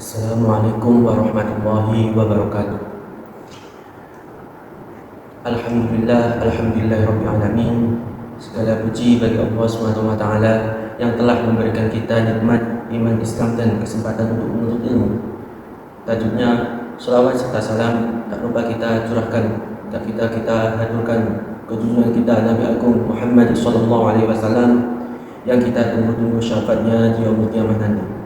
Assalamualaikum warahmatullahi wabarakatuh. Alhamdulillah Rabbil Alamin. Segala puji bagi Allah SWT yang telah memberikan kita nikmat iman Islam dan kesempatan untuk menuntut ilmu. Tajuknya selawat serta salam tak lupa kita curahkan, tak kita haturkan ke junjungan kita Nabi Agung Muhammad SAW yang kita tunggu-tunggu syafaatnya di yaumul qiyamah nanti.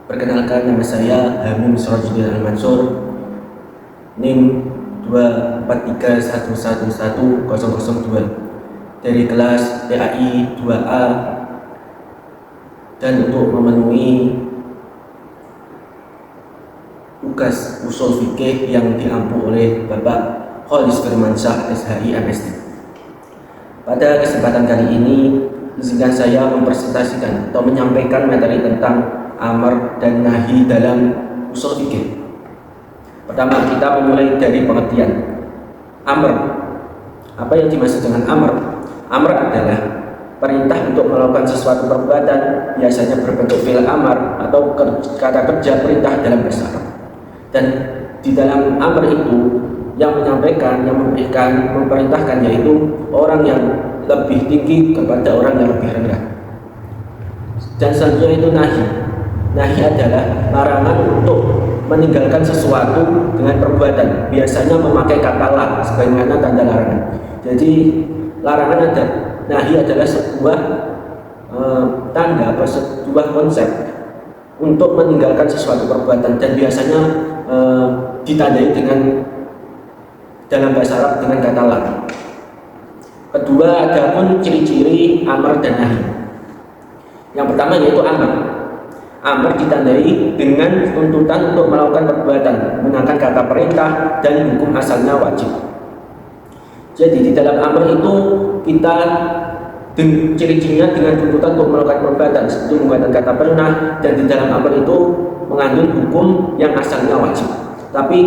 Perkenalkan, nama saya Hamim Sirajuddin Al-Mansur, NIM 243111002 dari kelas PAI 2A, dan untuk memenuhi tugas usul fikih yang diampu oleh Bapak Khalis Firmansyah SHI MSD. Pada kesempatan kali ini, izinkan saya mempresentasikan atau menyampaikan materi tentang amar dan nahi dalam usul fikih. Pertama, kita memulai dari pengertian amar. Apa yang dimaksud dengan amar? Amar adalah perintah untuk melakukan sesuatu perbuatan, biasanya berbentuk fi'il amar atau kata kerja perintah dalam bahasa Arab. Dan di dalam amar itu yang menyampaikan, yang memberikan, memerintahkan yaitu orang yang lebih tinggi kepada orang yang lebih rendah. Dan selanjutnya itu nahi. Nahi adalah larangan untuk meninggalkan sesuatu dengan perbuatan, biasanya memakai kata la sebagaimana tanda larangan. Jadi larangan ada, nahi adalah sebuah tanda atau sebuah konsep untuk meninggalkan sesuatu perbuatan, dan biasanya ditandai dengan dalam bahasa Arab dengan kata la. Kedua, ada pun ciri-ciri amar dan nahi. Yang pertama yaitu amar. Amar ditandai dengan tuntutan untuk melakukan perbuatan menggunakan kata perintah dan hukum asalnya wajib. Jadi di dalam amar itu kita ciri-cirinya dengan tuntutan untuk melakukan perbuatan seperti menggunakan kata perintah, dan di dalam amar itu mengandung hukum yang asalnya wajib. Tapi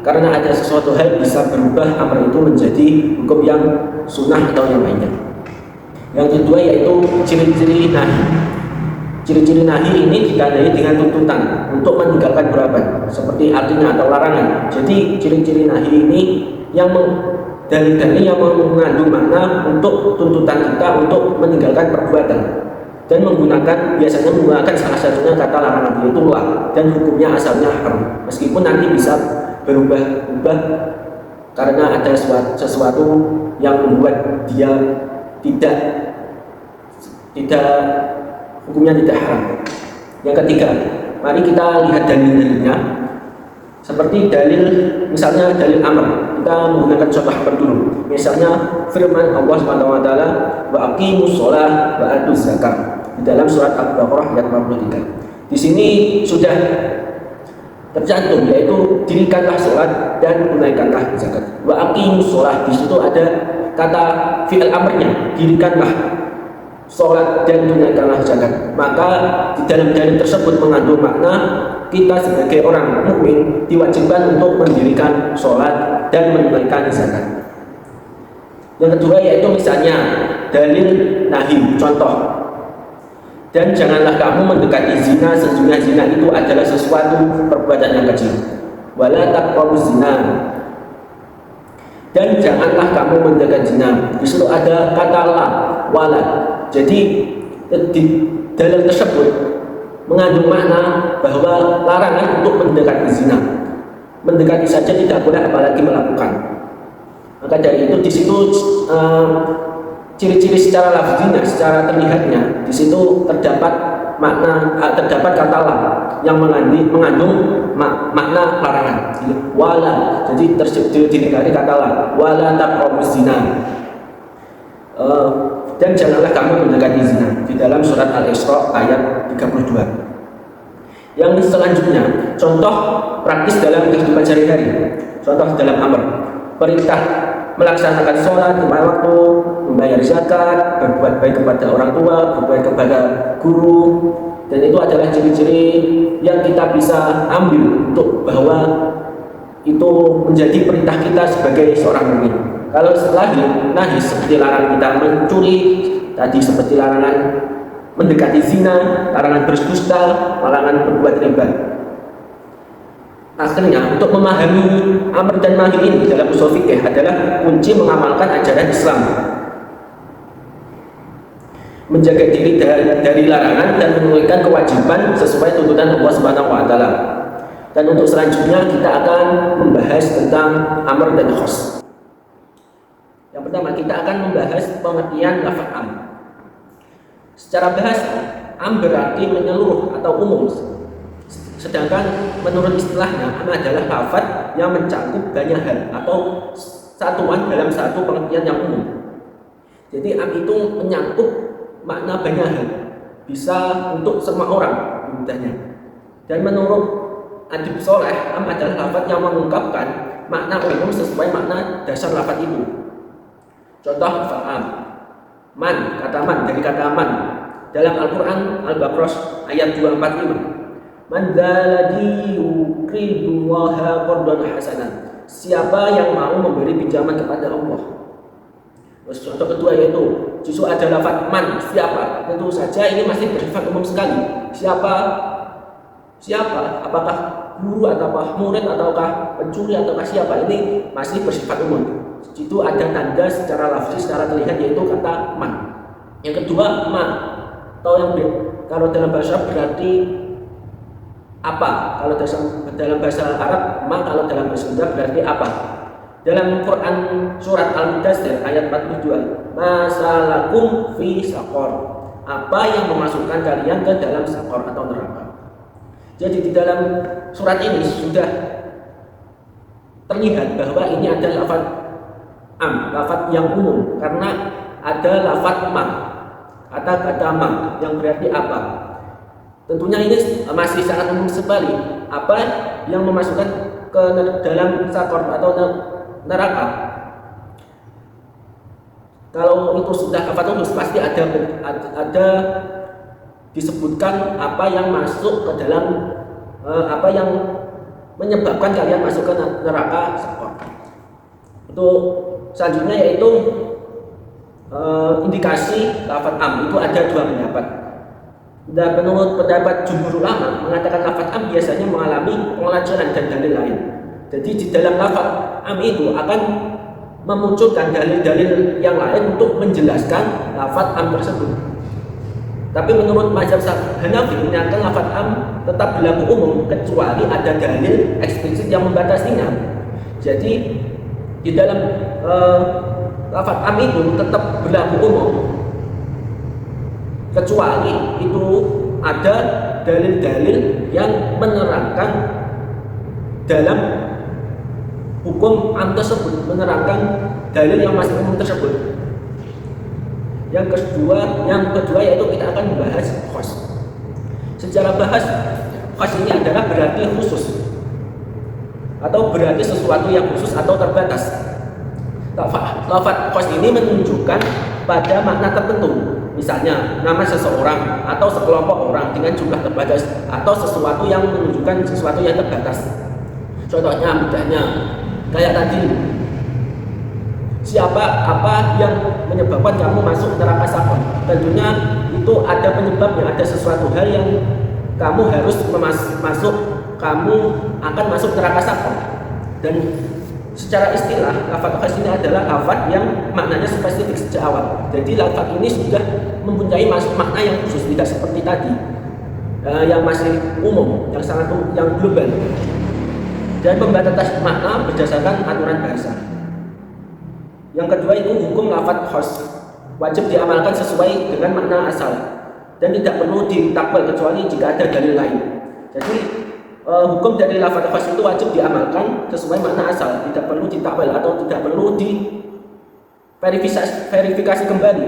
karena ada sesuatu hal bisa berubah amar itu menjadi hukum yang sunnah atau yang lainnya. Yang kedua yaitu ciri-ciri nahi. Ciri-ciri nahi ini ditandai dengan tuntutan untuk meninggalkan perbuatan, seperti artinya atau larangan. Jadi ciri-ciri nahi ini yang dalil-dalil yang mengandung makna untuk tuntutan kita untuk meninggalkan perbuatan, dan biasanya menggunakan salah satunya kata larangan, yaitu la, dan hukumnya asalnya haram, meskipun nanti bisa berubah-ubah karena ada sesuatu yang membuat dia tidak hukumnya tidak haram. Yang ketiga, mari kita lihat dalil-dalilnya. Seperti dalil, misalnya dalil amr, kita menggunakan contoh amr dulu. Misalnya firman Allah SWT, wa aqimus sholah wa atuz zakat, di dalam surat Al-Baqarah ayat 43. Di sini sudah tercantum yaitu dirikanlah sholat dan tunaikanlah zakat. Wa aqimus sholah, di situ ada kata fi'il amrnya, dirikanlah sholat dan tunaikanlah zakat. Maka di dalam dalil tersebut mengandung makna kita sebagai orang mukmin diwajibkan untuk mendirikan sholat dan menunaikan zakat. Yang kedua yaitu misalnya dalil nahi, contoh, dan janganlah kamu mendekati zina, sesungguhnya zina itu adalah sesuatu perbuatan yang kecil. Wala taqrabuz zina, dan janganlah kamu mendekati zina. Di situ ada kata la, wala. Jadi di dalam tersebut mengandung makna bahwa larangan untuk mendekati zina. Mendekati saja tidak boleh, apalagi melakukan. Maka dari itu di situ ciri-ciri secara lafzinya, secara terlihatnya di situ terdapat makna, terdapat kata la yang mengandung makna larangan. Wala, jadi didekati kata la, wala taqrabuz zina. Dan janganlah kamu mendekati zina, di dalam surat Al-Isra ayat 32. Yang selanjutnya, contoh praktis dalam kehidupan sehari-hari. Contoh dalam amr, perintah melaksanakan sholat lima waktu, membayar zakat, berbuat baik kepada orang tua, berbuat baik kepada guru, dan itu adalah ciri-ciri yang kita bisa ambil untuk bahwa itu menjadi perintah kita sebagai seorang mukmin. Kalau setelah nahi seperti larangan kita mencuri, tadi seperti larangan mendekati zina, larangan berdusta, larangan berbuat riba. Akhirnya, untuk memahami amr dan nahi ini dalam ushul fikih adalah kunci mengamalkan ajaran Islam, menjaga diri dari larangan dan menunaikan kewajiban sesuai tuntunan Allah Subhanahu wa taala. Dan untuk selanjutnya kita akan membahas tentang amr dan khos. Yang pertama kita akan membahas pengertian lafaz am. Secara bahasa, am berarti menyeluruh atau umum. Sedangkan menurut istilahnya, am adalah lafaz yang mencakup banyak hal atau satuan dalam satu pengertian yang umum. Jadi am itu menyangkut makna banyak hal, bisa untuk semua orang mudahnya. Dan menurut adib soleh, am adalah lafaz yang mengungkapkan makna umum sesuai makna dasar lafaz itu. Contoh fa'am, man, kata man, dari kata man dalam Al-Quran Al-Baqarah ayat 245, man dzalladzi yuqridullaha qardan hasanan, siapa yang mau memberi pinjaman kepada Allah. Terus contoh kedua yaitu justru ada lafaz man, siapa, tentu saja ini masih bersifat umum sekali. Siapa, apakah guru ataukah murid ataukah pencuri ataukah siapa, ini masih bersifat umum. Itu ada tanda secara lafzi, secara terlihat yaitu kata man. Yang kedua ma, atau yang kalau dalam bahasa berarti apa. Kalau dalam bahasa Arab ma, kalau dalam bahasa Sunda berarti apa. Dalam Quran surat Al-Mudaththir ayat 42, masalakum fi saqor, apa yang memasukkan kalian ke dalam saqor atau neraka. Jadi di dalam surat ini sudah terlihat bahwa ini adalah lafaz am, lafaz yang umum, karena ada lafaz ma, kata ma yang berarti apa. Tentunya ini masih sangat umum sekali, apa yang memasukkan ke dalam sakor atau neraka. Kalau itu sudah lafaz umum, pasti ada disebutkan apa yang masuk ke dalam apa yang menyebabkan kalian masuk ke neraka sakor. Untuk selanjutnya yaitu indikasi lafaz am, itu ada dua pendapat. Dan menurut pendapat jumhur ulama mengatakan lafaz am biasanya mengalami pengelancaran dan dalil lain. Jadi di dalam lafaz am itu akan memunculkan dalil-dalil yang lain untuk menjelaskan lafaz am tersebut. Tapi menurut mazhab Hanafi menyatakan lafaz am tetap berlaku umum kecuali ada dalil eksplisit yang membatasinya. Jadi di dalam lafaz am itu tetap berlaku umum kecuali itu ada dalil-dalil yang menerangkan dalam hukum am tersebut, menerangkan dalil yang masih umum tersebut. Yang kedua yaitu kita akan membahas khos. Secara bahas, khos ini adalah berarti khusus atau berarti sesuatu yang khusus atau terbatas. Lafaz khos ini menunjukkan pada makna tertentu. Misalnya nama seseorang atau sekelompok orang dengan jumlah terbatas, atau sesuatu yang menunjukkan sesuatu yang terbatas. Contohnya mudahnya kayak tadi, siapa apa yang menyebabkan kamu masuk neraka sakor. Tentunya itu ada penyebabnya, ada sesuatu hal yang kamu harus kamu akan masuk neraka sakor. Dan secara istilah lafaz khas ini adalah lafaz yang maknanya spesifik sejak awal. Jadi lafaz ini sudah mempunyai makna yang khusus, tidak seperti tadi yang masih umum, yang global. Dan pembatasan makna berdasarkan aturan bahasa. Yang kedua itu hukum lafaz khas, wajib diamalkan sesuai dengan makna asal dan tidak perlu ditakwil kecuali jika ada dalil lain. Jadi hukum dari lafaz khas itu wajib diamalkan sesuai makna asal, tidak perlu ditakwil atau tidak perlu diverifikasi kembali.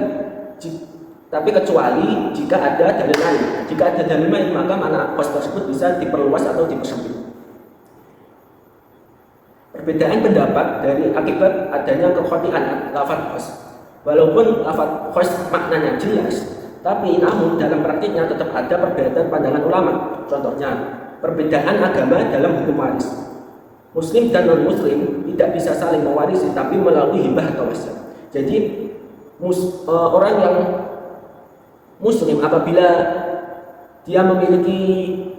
Tapi kecuali jika ada dalil lain. Jika ada dalil lain, maka makna khas tersebut bisa diperluas atau dipersempit. Perbedaan pendapat dari akibat adanya kekhatian lafaz khas. Walaupun lafaz khas maknanya jelas, tapi namun dalam praktiknya tetap ada perbedaan pandangan ulama. Contohnya, perbedaan agama dalam hukum waris. Muslim dan non-muslim tidak bisa saling mewarisi, tapi melalui hibah atau wasiat. Jadi orang yang muslim apabila dia memiliki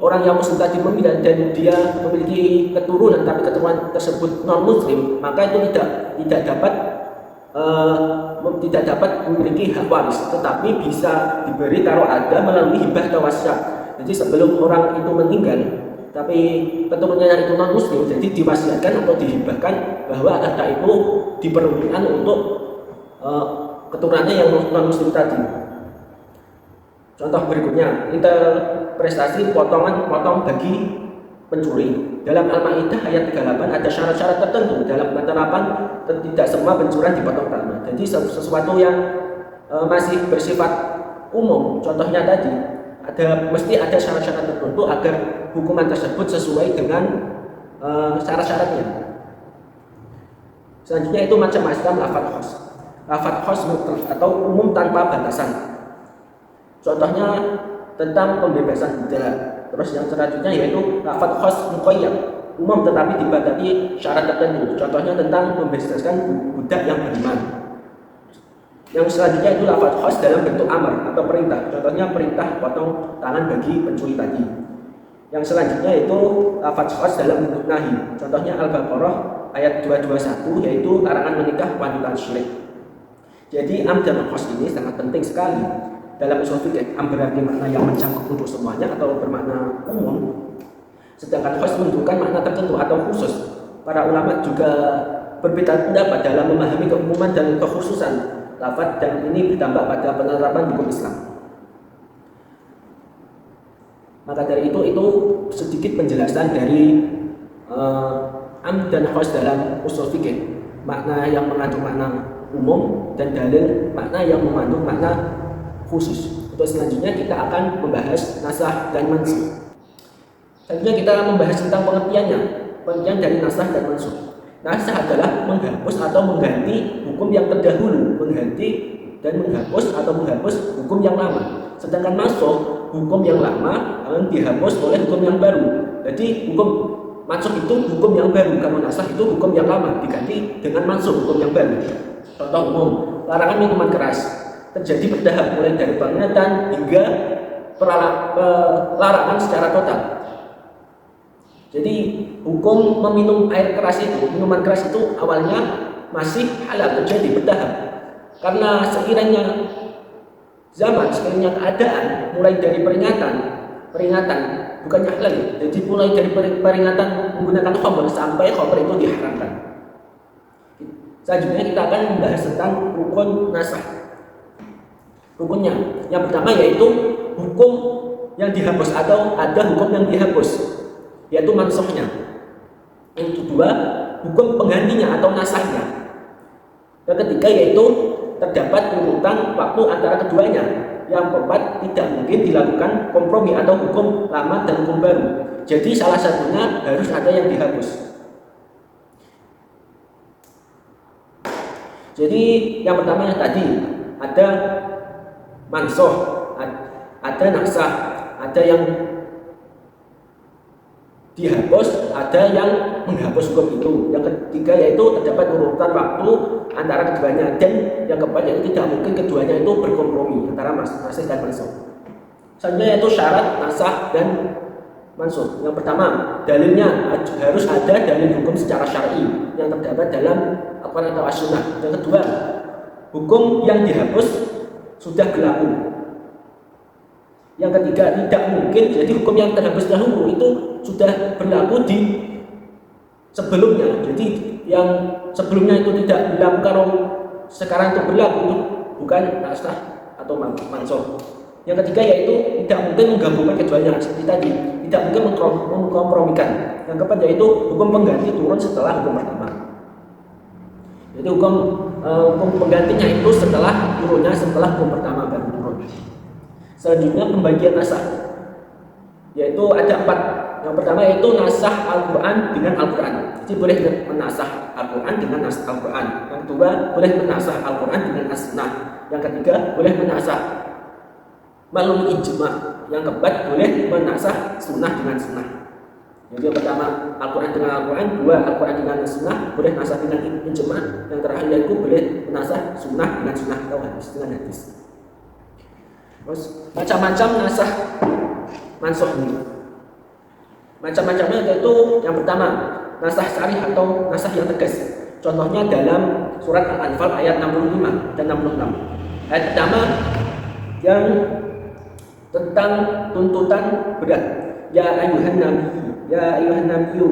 orang yang muslim tadi memilih dan dia memiliki keturunan tapi keturunan tersebut non muslim, maka itu tidak dapat memiliki hak waris, tetapi bisa diberi kalau ada melalui hibah atau wasiat. Jadi sebelum orang itu meninggal tapi keturunannya itu non muslim, jadi diwasiatkan atau dihibahkan bahwa harta itu diperuntukkan untuk keturunannya yang non muslim tadi. Contoh berikutnya, interpretasi potong bagi pencuri. Dalam Al-Maidah ayat 38 ada syarat-syarat tertentu dalam penerapan tidak semua pencurian dipotong tangan. Jadi sesuatu yang masih bersifat umum, contohnya tadi mesti ada syarat-syarat tertentu agar hukuman tersebut sesuai dengan syarat-syaratnya. Selanjutnya itu macam-macam lafadz khos mutlak atau umum tanpa batasan. Contohnya tentang pembebasan budak. Terus yang selanjutnya yaitu lafadz khos muqayyad, umum tetapi dibatasi syarat tertentu. Contohnya tentang membebaskan budak yang beriman. Yang selanjutnya itu lafadz khos dalam bentuk amar atau perintah. Contohnya perintah potong tangan bagi pencuri tadi. Yang selanjutnya itu lafadz khos dalam bentuk nahi. Contohnya Al-Baqarah ayat 221 yaitu larangan menikah wanita syirik. Jadi am dan khos ini sangat penting sekali. Dalam usul fikih, am berarti makna yang mencakup untuk semuanya atau bermakna umum, sedangkan khos menunjukkan makna tertentu atau khusus. Para ulama juga berbeda pendapat dalam memahami keumuman dan kekhususan lafadz, dan ini berdampak pada penerapan hukum Islam. Maka dari itu sedikit penjelasan dari am dan khos dalam usul fikih, makna yang mengandung makna umum dan dalil makna yang mengandung makna khusus. Untuk selanjutnya kita akan membahas nasakh dan mansukh. Selanjutnya kita membahas tentang pengertian dari nasakh dan mansukh. Nasakh adalah menghapus atau mengganti hukum yang terdahulu, menghapus atau menghapus hukum yang lama. Sedangkan mansukh, hukum yang lama dihapus oleh hukum yang baru. Jadi hukum mansukh itu hukum yang baru, kalau nasakh itu hukum yang lama diganti dengan mansukh, hukum yang baru. Contoh umum, larangan minuman keras terjadi bertahap mulai dari peringatan hingga larangan secara total. Jadi hukum meminum air keras itu, minuman keras itu awalnya masih halal, terjadi bertahap. Karena sekiranya zaman, sekiranya keadaan mulai dari peringatan bukannya halal. Jadi mulai dari peringatan menggunakan khamr sampai khamr itu diharamkan. Selanjutnya kita akan membahas tentang rukun nasakh. Rukunnya yang pertama yaitu hukum yang dihapus atau ada hukum yang dihapus, yaitu mansukhnya. Yang kedua, hukum penggantinya atau nasakhnya. Yang ketiga yaitu terdapat urutan waktu antara keduanya. Yang keempat, tidak mungkin dilakukan kompromi atau hukum lama dan hukum baru. Jadi salah satunya harus ada yang dihapus. Jadi yang pertama tadi ada mansukh, ada nasakh, ada yang dihapus, ada yang menghapus hukum itu. Yang ketiga yaitu terdapat urutan waktu antara keduanya, dan yang keempat yaitu tidak mungkin keduanya itu berkompromi antara nasakh dan mansukh. Selanjutnya yaitu syarat nasakh dan mansukh. Yang pertama, dalilnya harus ada dalil hukum secara syar'i yang terdapat dalam Al-Quran atau As-Sunnah. Yang kedua, hukum yang dihapus sudah berlaku. Yang ketiga, tidak mungkin, jadi hukum yang terhapus dahulu itu sudah berlaku di sebelumnya. Jadi yang sebelumnya itu tidak berlaku, kalau sekarang itu berlaku, itu bukan nasakh atau mansukh. Yang ketiga yaitu tidak mungkin menggabungkan keduanya seperti tadi, tidak mungkin mengkompromikan. Yang keempat yaitu hukum pengganti turun setelah hukum pertama. Jadi hukum penggantinya itu setelah hukum pertama baru turun. Selanjutnya pembagian nasakh, yaitu ada 4. Yang pertama yaitu nasakh Al-Quran dengan Al-Quran. Jadi boleh menasakh Al-Quran dengan nasakh Al-Quran. Yang kedua boleh menasakh Al-Quran dengan As-Sunnah. Yang ketiga boleh menasakh melalui ijma'. Yang keempat boleh menasakh sunnah dengan sunnah. Jadi yang pertama Al-Quran dengan Al-Quran, dua Al-Quran dengan sunnah, boleh nasakh dengan ijma'. Yang terakhir yaitu boleh menasakh sunnah dengan sunnah atau hadis dengan hadis. Terus macam-macam nasah mansukh ini. Macam-macamnya yaitu yang pertama, nasah sarih atau nasah yang tegas. Contohnya dalam surat Al-Anfal ayat 65 dan 66. Ayat pertama yang tentang tuntutan berat. Ya ayuhan nabiyyu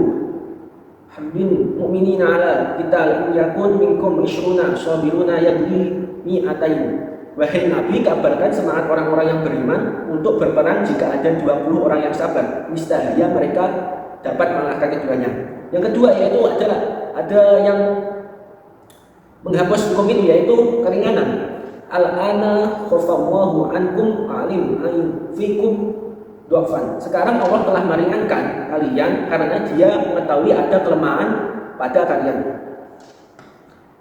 habbin mu'minina ala qital yakun minkum 20 sabiruna yabli mi'atain. Wahai Nabi, kabarkan semangat orang-orang yang beriman untuk berperang jika ada 20 orang yang sabar. Niscaya mereka dapat mengalahkan keduanya. Yang kedua yaitu adalah ada yang menghapus hukum ini, yaitu keringanan. Al-ana khafallahu ankum alim fikum du'afan. Sekarang Allah telah meringankan kalian karena Dia mengetahui ada kelemahan pada kalian.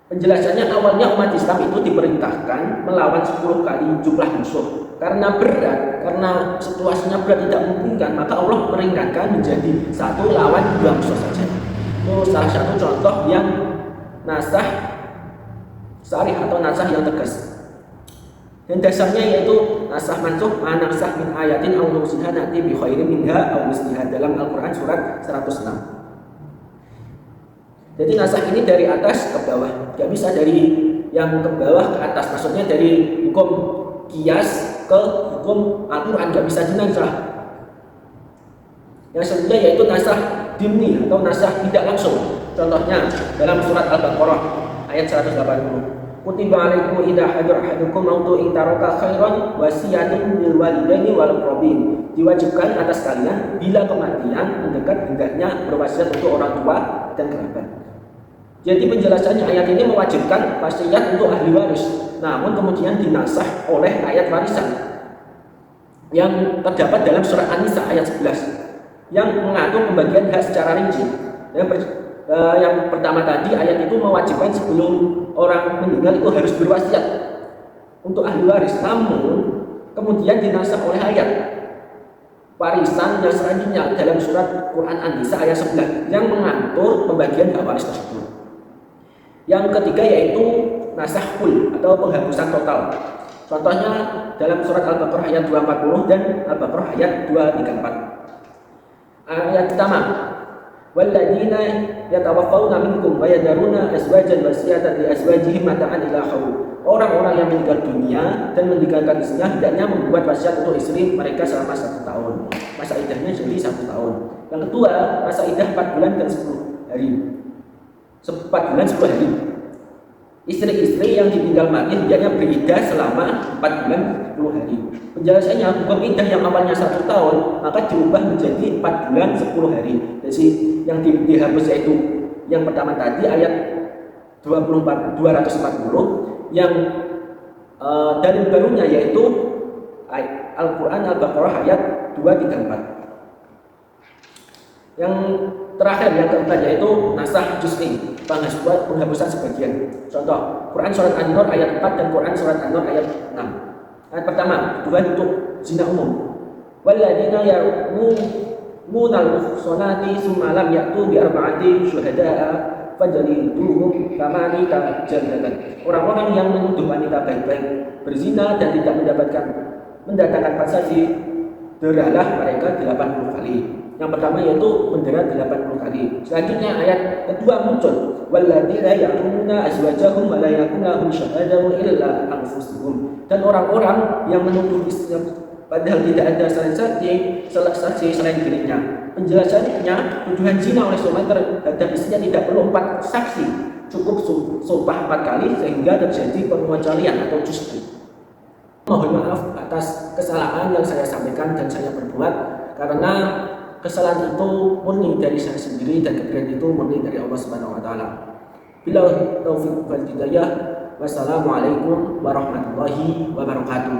Penjelasannya, awalnya umat Islam itu diperintahkan melawan 10 kali jumlah musuh. Karena berat, karena situasinya berat tidak memungkinkan, maka Allah meringankan menjadi 1 lawan 2 musuh saja. Itu salah satu contoh yang nasah sarih atau nasah yang tegas. Dan dasarnya yaitu nasah mansukh, manaksah min ayatin aw nusiha nati bi khairin minha aw misliha, dalam Al-Qur'an surat 106. Jadi nasah ini dari atas ke bawah, tidak bisa dari yang ke bawah ke atas. Maksudnya dari hukum qiyas ke hukum Al-Qur'an, tidak bisa dinasah. Yang selanjutnya yaitu nasah dimni atau nasah tidak langsung. Contohnya dalam surat Al-Baqarah ayat 180. Kutiba alaikum idza hadara ahadukum mautu in taraka khairan wasiyatun lil walidaini wal aqrabin. Diwajibkan atas kalian bila kematian mendekat hendaknya berwasiat untuk orang tua dan kerabat. Jadi penjelasannya, ayat ini mewajibkan wasiat untuk ahli waris, namun kemudian dinasah oleh ayat warisan yang terdapat dalam surat An-Nisa ayat 11 yang mengatur pembagian hak secara rinci. Yang pertama tadi ayat itu mewajibkan sebelum orang meninggal itu harus berwasiat untuk ahli waris, namun kemudian dinasah oleh ayat warisan yang selanjutnya dalam surat Quran An-Nisa ayat 11 yang mengatur pembagian hak waris tersebut. Yang ketiga yaitu nasahul atau penghapusan total. Contohnya dalam surat Al-Baqarah ayat 240 dan Al-Baqarah ayat 234. Ayat pertama, walladzina yatawaffawna minkum wa yadaruna azwajan wasiyatan li azwajihim mata'an ila haul. Orang-orang yang meninggal dunia dan meninggalkan istrinya hendaknya membuat wasiat untuk istri mereka selama 1 tahun. Masa iddahnya jadi 1 tahun. Yang kedua, masa iddah 4 bulan dan 10 hari. 4 bulan 10 hari. Istri-istri yang ditinggal mati hendaknya beriddah selama 4 bulan 10 hari. Penjelasannya, hukum iddah yang awalnya 1 tahun maka diubah menjadi 4 bulan 10 hari. Jadi yang dihapus yaitu yang pertama tadi ayat 240, yang dalil barunya yaitu Al-Quran Al-Baqarah ayat 234. Yang terakhir, yang keempat yaitu nasah juz'i, penghapusan sebagian. Contoh Quran surat An-Nur ayat 4 dan Quran surat An-Nur ayat 6. Ayat pertama, tuduhan untuk zina umum. Walladzina yarmunal muhsanati tsumma lam ya'tu bi arba'ati syuhada'a fajliduhum tamani jaldan. Orang-orang yang menuduh wanita baik-baik berzina dan tidak mendatangkan saksi, deralah mereka 80 kali. Yang pertama yaitu mendera 80 kali. Selanjutnya ayat kedua muncul, walladzina ya'muna azwajahum wa la yakunahum syahadatu illa anfusuhum. Dan orang-orang yang menuduh istrinya padahal tidak ada saksi selain dirinya. Penjelasannya, tuduhan zina oleh suami terhadap istrinya tidak perlu 4 saksi, cukup sumpah 4 kali sehingga terjadi pengecualian atau juz'i. Mohon maaf atas kesalahan yang saya sampaikan dan saya perbuat, karena kesalahan itu murni dari saya sendiri dan kebenaran itu murni dari Allah Subhanahu wa taala. Bila taufiq wal hidayah. Wassalamualaikum warahmatullahi wabarakatuh.